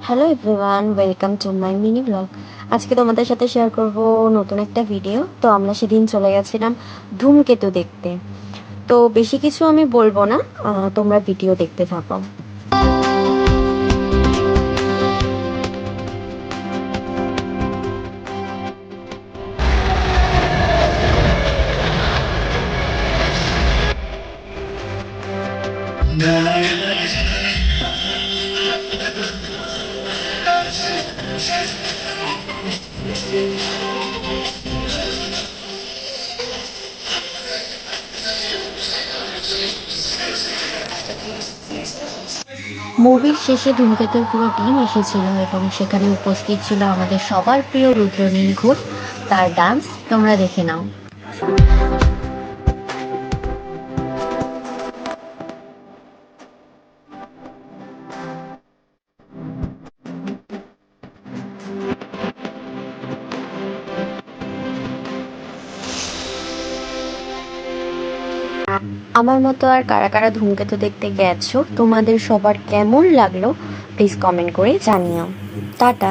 Hello everyone, welcome to my mini blog. আজকে তোমাদের সাথে শেয়ার করব নতুন একটা ভিডিও। তো আমরা সেদিন চলে গেছিলাম ধূমকেতু দেখতে। তো বেশি কিছু আমি বলবো না, তোমরা ভিডিও দেখতে থাকো। মুভির শেষে ধূমকেতুর পুরো টিম এসেছিল এবং সেখানে উপস্থিত ছিল আমাদের সবার প্রিয় রুদ্রনীল ঘোষ। তার ডান্স তোমরা দেখে নাও। আমার মতো আর কারা কারা ধূমকেতু দেখতে গেছো, তোমাদের সবার কেমন লাগলো প্লিজ কমেন্ট করে জানিও। টাটা।